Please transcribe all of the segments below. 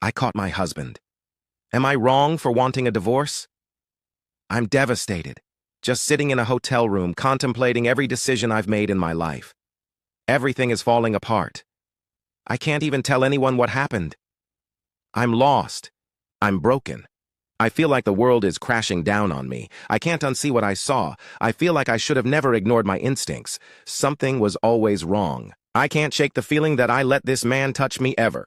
I caught my husband. Am I wrong for wanting a divorce? I'm devastated, just sitting in a hotel room contemplating every decision I've made in my life. Everything is falling apart. I can't even tell anyone what happened. I'm lost. I'm broken. I feel like the world is crashing down on me. I can't unsee what I saw. I feel like I should have never ignored my instincts. Something was always wrong. I can't shake the feeling that I let this man touch me ever.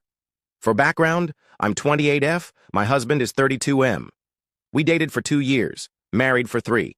For background, I'm 28F, my husband is 32M. We dated for 2 years, married for 3.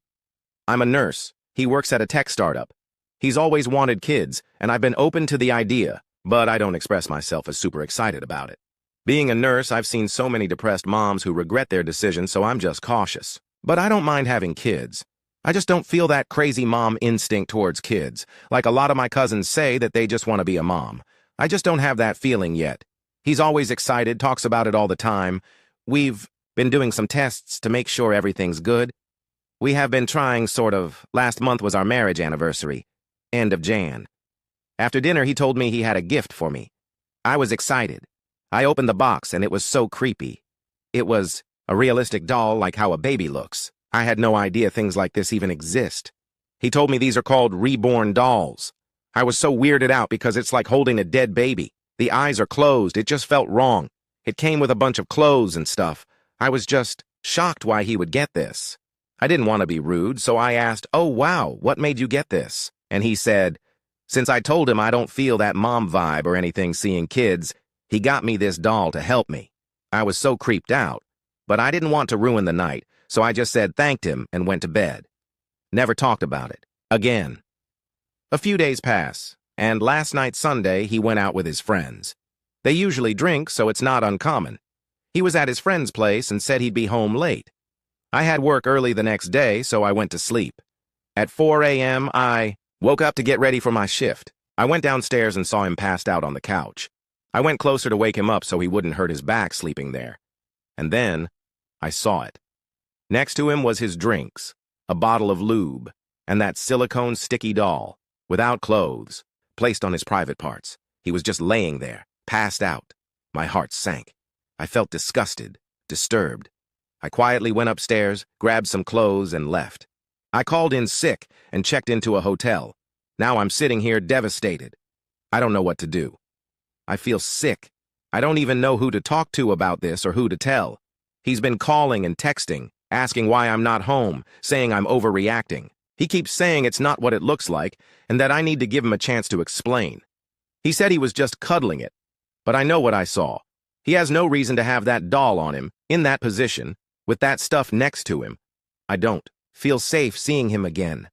I'm a nurse. He works at a tech startup. He's always wanted kids, and I've been open to the idea, but I don't express myself as super excited about it. Being a nurse, I've seen so many depressed moms who regret their decision, so I'm just cautious. But I don't mind having kids. I just don't feel that crazy mom instinct towards kids, like a lot of my cousins say that they just want to be a mom. I just don't have that feeling yet. He's always excited, talks about it all the time. We've been doing some tests to make sure everything's good. We have been trying, sort of. Last month was our marriage anniversary, end of Jan. After dinner, he told me he had a gift for me. I was excited. I opened the box, and it was so creepy. It was a realistic doll like how a baby looks. I had no idea things like this even exist. He told me these are called reborn dolls. I was so weirded out because it's like holding a dead baby. The eyes are closed. It just felt wrong. It came with a bunch of clothes and stuff. I was just shocked why he would get this. I didn't want to be rude, so I asked, "Oh, wow, what made you get this?" And he said, since I told him I don't feel that mom vibe or anything seeing kids, he got me this doll to help me. I was so creeped out, but I didn't want to ruin the night, so I just said thanked him and went to bed. Never talked about it. Again. A few days pass, and last night Sunday he went out with his friends. They usually drink, so it's not uncommon. He was at his friend's place and said he'd be home late. I had work early the next day, so I went to sleep. At 4 a.m., I woke up to get ready for my shift. I went downstairs and saw him passed out on the couch. I went closer to wake him up so he wouldn't hurt his back sleeping there. And then, I saw it. Next to him was his drinks, a bottle of lube, and that silicone sticky doll, without clothes, placed on his private parts. He was just laying there, passed out. My heart sank. I felt disgusted, disturbed. I quietly went upstairs, grabbed some clothes, and left. I called in sick and checked into a hotel. Now I'm sitting here devastated. I don't know what to do. I feel sick. I don't even know who to talk to about this or who to tell. He's been calling and texting, asking why I'm not home, saying I'm overreacting. He keeps saying it's not what it looks like and that I need to give him a chance to explain. He said he was just cuddling it, but I know what I saw. He has no reason to have that doll on him, in that position, with that stuff next to him. I don't feel safe seeing him again.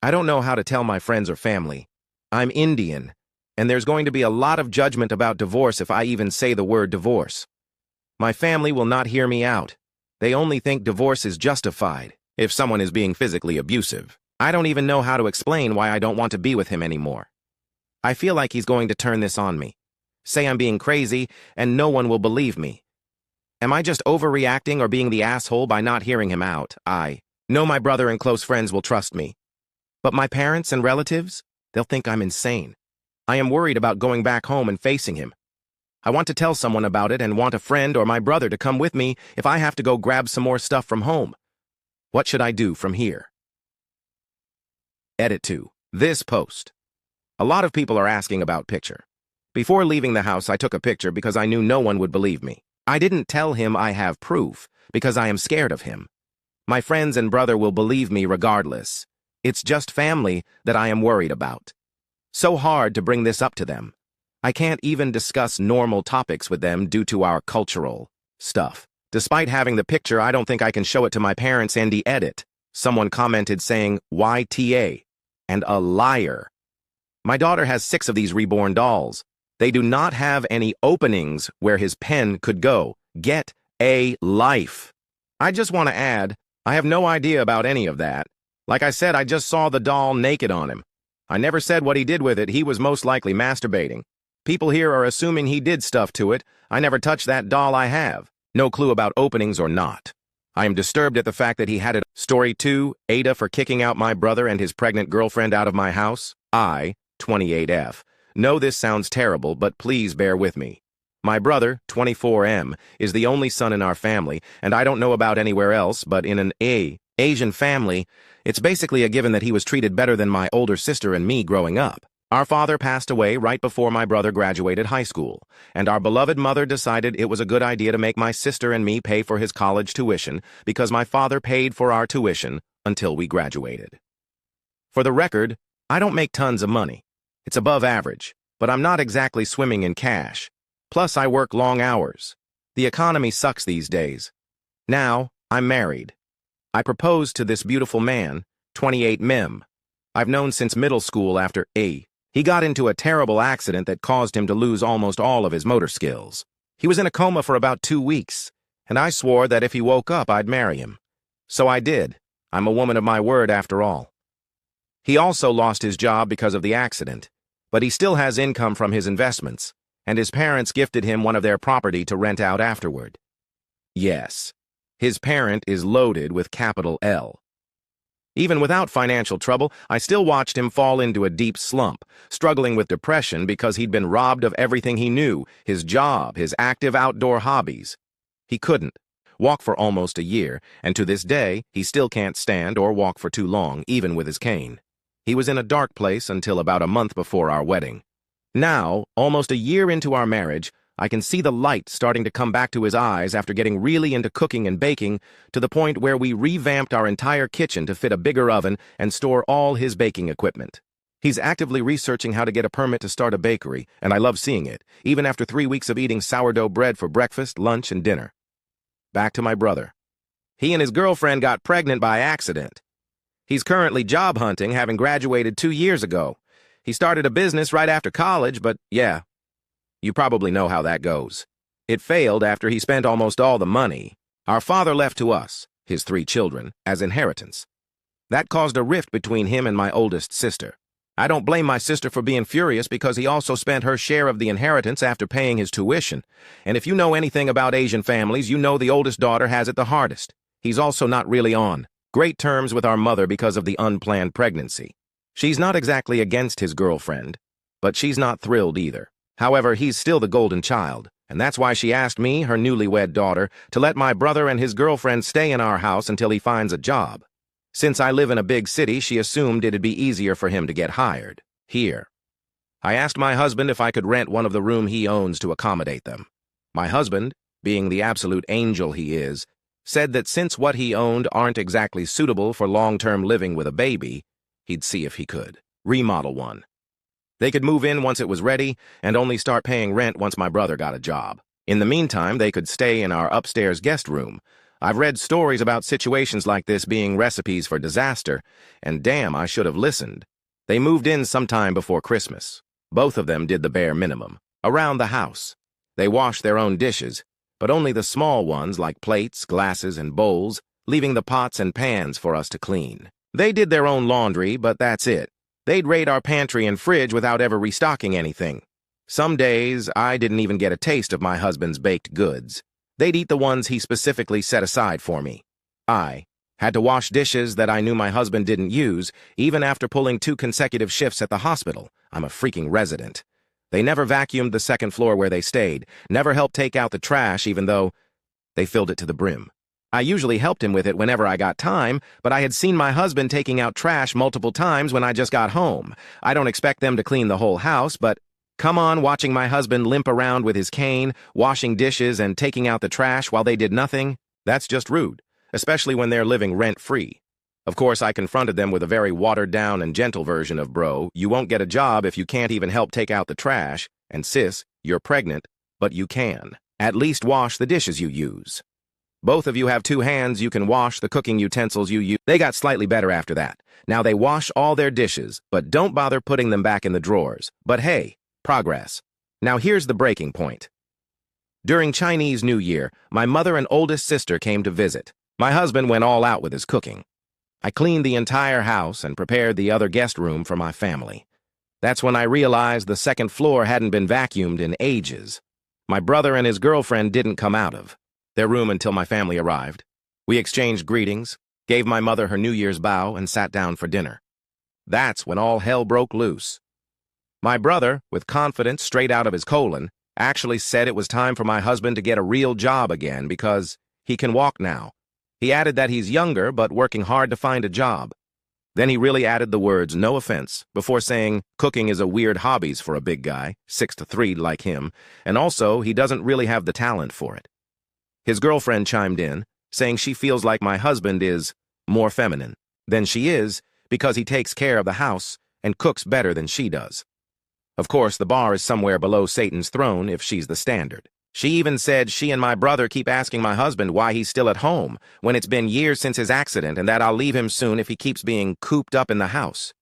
I don't know how to tell my friends or family. I'm Indian, and there's going to be a lot of judgment about divorce if I even say the word divorce. My family will not hear me out. They only think divorce is justified if someone is being physically abusive. I don't even know how to explain why I don't want to be with him anymore. I feel like he's going to turn this on me, say I'm being crazy, and no one will believe me. Am I just overreacting or being the asshole by not hearing him out? I know my brother and close friends will trust me. But my parents and relatives, they'll think I'm insane. I am worried about going back home and facing him. I want to tell someone about it and want a friend or my brother to come with me if I have to go grab some more stuff from home. What should I do from here? Edit to this post. A lot of people are asking about picture. Before leaving the house, I took a picture because I knew no one would believe me. I didn't tell him I have proof because I am scared of him. My friends and brother will believe me regardless. It's just family that I am worried about. So hard to bring this up to them. I can't even discuss normal topics with them due to our cultural stuff. Despite having the picture, I don't think I can show it to my parents and the edit. Someone commented saying, YTA, and a liar. My daughter has 6 of these reborn dolls. They do not have any openings where his pen could go. Get a life. I just want to add, I have no idea about any of that. Like I said, I just saw the doll naked on him. I never said what he did with it. He was most likely masturbating. People here are assuming he did stuff to it. I never touched that doll I have. No clue about openings or not. I am disturbed at the fact that he had it. Story 2, Ada for kicking out my brother and his pregnant girlfriend out of my house. I, 28F. Know this sounds terrible, but please bear with me. My brother, 24M, is the only son in our family, and I don't know about anywhere else, but in an Asian family, it's basically a given that he was treated better than my older sister and me growing up. Our father passed away right before my brother graduated high school, and our beloved mother decided it was a good idea to make my sister and me pay for his college tuition because my father paid for our tuition until we graduated. For the record, I don't make tons of money. It's above average, but I'm not exactly swimming in cash. Plus, I work long hours. The economy sucks these days. Now, I'm married. I proposed to this beautiful man, 28 Mim. I've known since middle school after He got into a terrible accident that caused him to lose almost all of his motor skills. He was in a coma for about 2 weeks, and I swore that if he woke up, I'd marry him. So I did. I'm a woman of my word after all. He also lost his job because of the accident, but he still has income from his investments, and his parents gifted him one of their property to rent out afterward. Yes, his parent is loaded with capital L. Even without financial trouble, I still watched him fall into a deep slump, struggling with depression because he'd been robbed of everything he knew, his job, his active outdoor hobbies. He couldn't walk for almost a year, and to this day, he still can't stand or walk for too long, even with his cane. He was in a dark place until about a month before our wedding. Now, almost a year into our marriage, I can see the light starting to come back to his eyes after getting really into cooking and baking, to the point where we revamped our entire kitchen to fit a bigger oven and store all his baking equipment. He's actively researching how to get a permit to start a bakery, and I love seeing it, even after 3 weeks of eating sourdough bread for breakfast, lunch, and dinner. Back to my brother. He and his girlfriend got pregnant by accident. He's currently job hunting, having graduated 2 years ago. He started a business right after college, but yeah, you probably know how that goes. It failed after he spent almost all the money our father left to us, his 3 children, as inheritance. That caused a rift between him and my oldest sister. I don't blame my sister for being furious because he also spent her share of the inheritance after paying his tuition. And if you know anything about Asian families, you know the oldest daughter has it the hardest. He's also not really on great terms with our mother because of the unplanned pregnancy. She's not exactly against his girlfriend, but she's not thrilled either. However, he's still the golden child, and that's why she asked me, her newlywed daughter, to let my brother and his girlfriend stay in our house until he finds a job. Since I live in a big city, she assumed it'd be easier for him to get hired here. I asked my husband if I could rent one of the rooms he owns to accommodate them. My husband, being the absolute angel he is, said that since what he owned aren't exactly suitable for long-term living with a baby, he'd see if he could remodel one. They could move in once it was ready and only start paying rent once my brother got a job. In the meantime, they could stay in our upstairs guest room. I've read stories about situations like this being recipes for disaster, and damn, I should have listened. They moved in sometime before Christmas. Both of them did the bare minimum, around the house. They washed their own dishes, but only the small ones like plates, glasses, and bowls, leaving the pots and pans for us to clean. They did their own laundry, but that's it. They'd raid our pantry and fridge without ever restocking anything. Some days, I didn't even get a taste of my husband's baked goods. They'd eat the ones he specifically set aside for me. I had to wash dishes that I knew my husband didn't use, even after pulling 2 consecutive shifts at the hospital. I'm a freaking resident. They never vacuumed the second floor where they stayed, never helped take out the trash even though they filled it to the brim. I usually helped him with it whenever I got time, but I had seen my husband taking out trash multiple times when I just got home. I don't expect them to clean the whole house, but come on, watching my husband limp around with his cane, washing dishes and taking out the trash while they did nothing, that's just rude, especially when they're living rent-free. Of course, I confronted them with a very watered-down and gentle version of, bro, you won't get a job if you can't even help take out the trash, and sis, you're pregnant, but you can. At least wash the dishes you use. Both of you have 2 hands, you can wash the cooking utensils you use. They got slightly better after that. Now they wash all their dishes, but don't bother putting them back in the drawers. But hey, progress. Now here's the breaking point. During Chinese New Year, my mother and oldest sister came to visit. My husband went all out with his cooking. I cleaned the entire house and prepared the other guest room for my family. That's when I realized the second floor hadn't been vacuumed in ages. My brother and his girlfriend didn't come out of their room until my family arrived. We exchanged greetings, gave my mother her New Year's bow, and sat down for dinner. That's when all hell broke loose. My brother, with confidence straight out of his colon, Actually said it was time for my husband to get a real job again because he can walk now. He added that he's younger but working hard to find a job. Then he really added the words, "no offense," before saying cooking is a weird hobby for a big guy, 6'3" like him, and also he doesn't really have the talent for it. His girlfriend chimed in, saying she feels like my husband is more feminine than she is because he takes care of the house and cooks better than she does. Of course, the bar is somewhere below Satan's throne if she's the standard. She even said she and my brother keep asking my husband why he's still at home when it's been years since his accident and that I'll leave him soon if he keeps being cooped up in the house.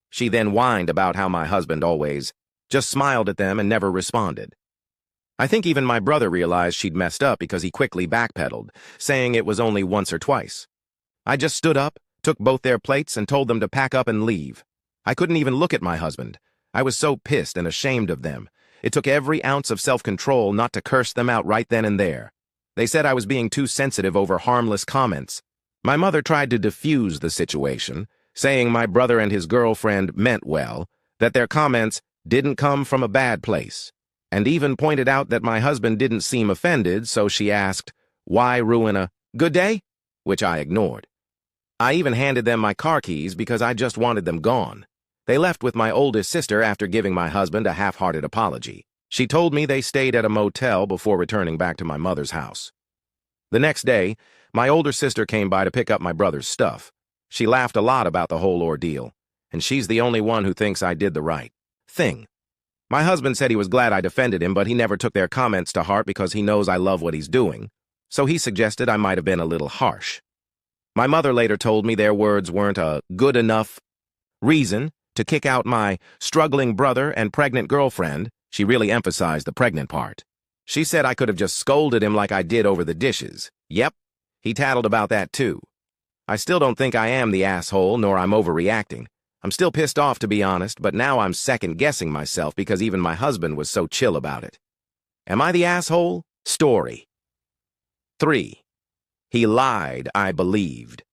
She then whined about how my husband always just smiled at them and never responded. I think even my brother realized she'd messed up because he quickly backpedaled, saying it was only once or twice. I just stood up, took both their plates, and told them to pack up and leave. I couldn't even look at my husband. I was so pissed and ashamed of them. It took every ounce of self-control not to curse them out right then and there. They said I was being too sensitive over harmless comments. My mother tried to diffuse the situation, saying my brother and his girlfriend meant well, that their comments didn't come from a bad place, and even pointed out that my husband didn't seem offended, so she asked, "Why ruin a good day?" which I ignored. I even handed them my car keys because I just wanted them gone. They left with my oldest sister after giving my husband a half-hearted apology. She told me they stayed at a motel before returning back to my mother's house. The next day, my older sister came by to pick up my brother's stuff. She laughed a lot about the whole ordeal, and she's the only one who thinks I did the right thing. My husband said he was glad I defended him, but he never took their comments to heart because he knows I love what he's doing, so he suggested I might have been a little harsh. My mother later told me their words weren't a good enough reason to kick out my struggling brother and pregnant girlfriend. She really emphasized the pregnant part. She said I could have just scolded him like I did over the dishes. Yep, he tattled about that too. I still don't think I am the asshole, nor I'm overreacting. I'm still pissed off, to be honest, but now I'm second-guessing myself because even my husband was so chill about it. Am I the asshole? Story 3. He lied, I believed.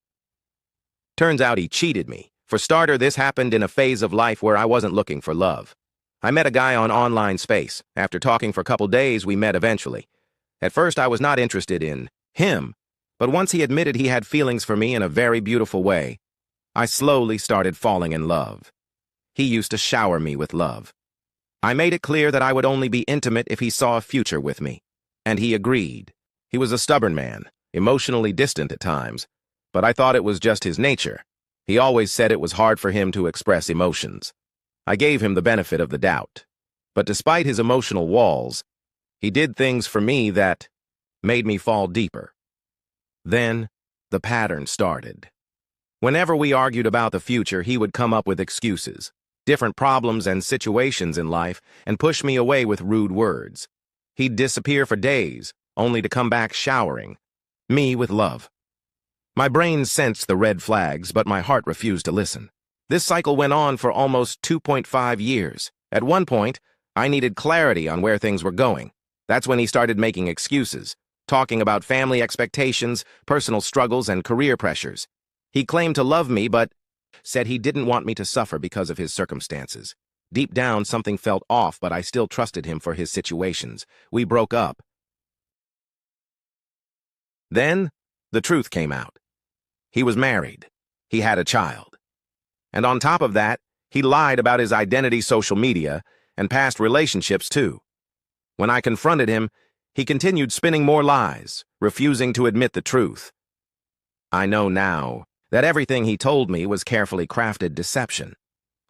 Turns out he cheated me. For starter, this happened in a phase of life where I wasn't looking for love. I met a guy on online space. After talking for a couple days, we met eventually. At first, I was not interested in him, but once he admitted he had feelings for me in a very beautiful way, I slowly started falling in love. He used to shower me with love. I made it clear that I would only be intimate if he saw a future with me, and he agreed. He was a stubborn man, emotionally distant at times, but I thought it was just his nature. He always said it was hard for him to express emotions. I gave him the benefit of the doubt. But despite his emotional walls, he did things for me that made me fall deeper. Then, the pattern started. Whenever we argued about the future, he would come up with excuses, different problems and situations in life, and push me away with rude words. He'd disappear for days, only to come back showering me with love. My brain sensed the red flags, but my heart refused to listen. This cycle went on for almost 2.5 years. At one point, I needed clarity on where things were going. That's when he started making excuses, talking about family expectations, personal struggles, and career pressures. He claimed to love me, but said he didn't want me to suffer because of his circumstances. Deep down, something felt off, but I still trusted him for his situations. We broke up. Then, the truth came out. He was married. He had a child. And on top of that, he lied about his identity, social media, and past relationships too. When I confronted him, he continued spinning more lies, refusing to admit the truth. I know now that everything he told me was carefully crafted deception.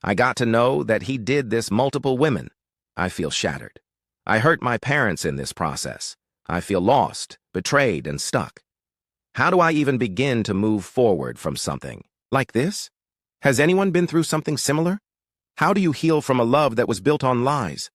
I got to know that he did this multiple women. I feel shattered. I hurt my parents in this process. I feel lost, betrayed, and stuck. How do I even begin to move forward from something like this? Has anyone been through something similar? How do you heal from a love that was built on lies?